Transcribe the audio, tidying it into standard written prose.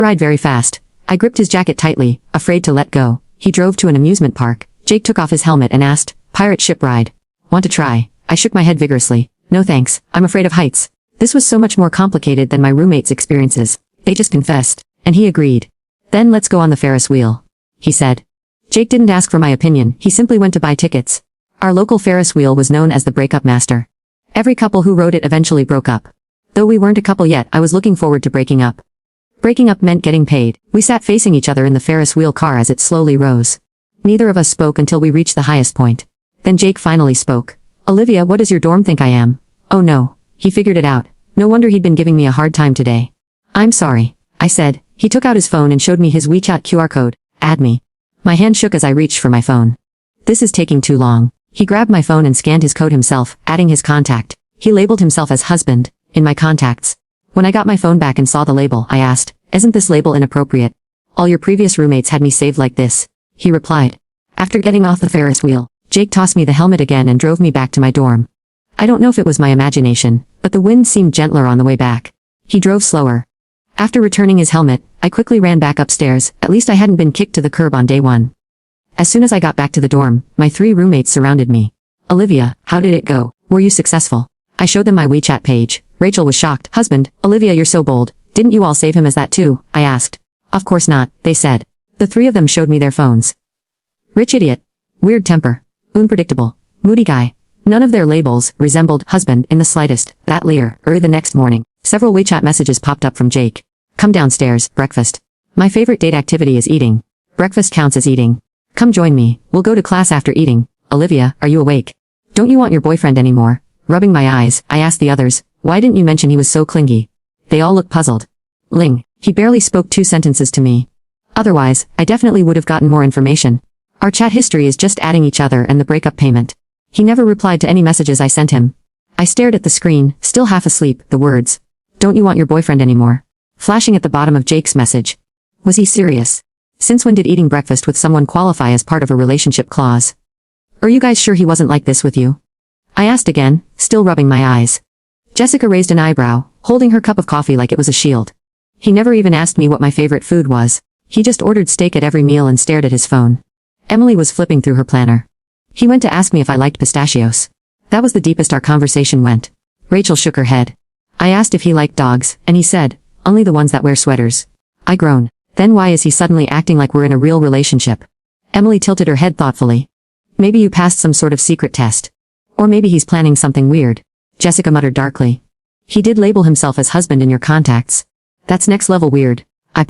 Ride very fast. I gripped his jacket tightly, afraid to let go. He drove to an amusement park. Jake took off his helmet and asked, "Pirate ship ride. Want to try?" I shook my head vigorously. "No thanks, I'm afraid of heights." This was so much more complicated than my roommate's experiences. They just confessed. And he agreed. "Then let's go on the Ferris wheel," he said. Jake didn't ask for my opinion, he simply went to buy tickets. Our local Ferris wheel was known as the breakup master. Every couple who rode it eventually broke up. Though we weren't a couple yet, I was looking forward to breaking up. Breaking up meant getting paid. We sat facing each other in the Ferris wheel car as it slowly rose. Neither of us spoke until we reached the highest point. Then Jake finally spoke. "Olivia, what does your dorm think I am?" Oh no. He figured it out. No wonder he'd been giving me a hard time today. "I'm sorry," I said. He took out his phone and showed me his WeChat QR code. "Add me." My hand shook as I reached for my phone. "This is taking too long." He grabbed my phone and scanned his code himself, adding his contact. He labeled himself as husband, in my contacts. When I got my phone back and saw the label, I asked, "Isn't this label inappropriate? All your previous roommates had me saved like this." He replied. After getting off the Ferris wheel, Jake tossed me the helmet again and drove me back to my dorm. I don't know if it was my imagination, but the wind seemed gentler on the way back. He drove slower. After returning his helmet, I quickly ran back upstairs. At least I hadn't been kicked to the curb on day one. As soon as I got back to the dorm, my 3 roommates surrounded me. "Olivia, how did it go? Were you successful?" I showed them my WeChat page. Rachel was shocked. "Husband, Olivia, you're so bold. Didn't you all save him as that too?" I asked. "Of course not," they said. The 3 of them showed me their phones. Rich idiot. Weird temper. Unpredictable. Moody guy. None of their labels resembled husband in the slightest. That later, the next morning, several WeChat messages popped up from Jake. "Come downstairs, breakfast. My favorite date activity is eating. Breakfast counts as eating. Come join me, we'll go to class after eating. Olivia, are you awake? Don't you want your boyfriend anymore?" Rubbing my eyes, I asked the others, "Why didn't you mention he was so clingy?" They all looked puzzled. Ling, he barely spoke 2 sentences to me. Otherwise, I definitely would have gotten more information. Our chat history is just adding each other and the breakup payment. He never replied to any messages I sent him. I stared at the screen, still half asleep, the words, "Don't you want your boyfriend anymore?" flashing at the bottom of Jake's message. Was he serious? Since when did eating breakfast with someone qualify as part of a relationship clause? Are you guys sure he wasn't like this with you? I asked again, still rubbing my eyes. Jessica raised an eyebrow, holding her cup of coffee like it was a shield. He never even asked me what my favorite food was. He just ordered steak at every meal and stared at his phone. Emily was flipping through her planner. He went to ask me if I liked pistachios. That was the deepest our conversation went. Rachel shook her head. I asked if he liked dogs, and he said, "Only the ones that wear sweaters." I groaned. Then why is he suddenly acting like we're in a real relationship? Emily tilted her head thoughtfully. "Maybe you passed some sort of secret test. Or maybe he's planning something weird." Jessica muttered darkly. "He did label himself as husband in your contacts. That's next level weird." I pulled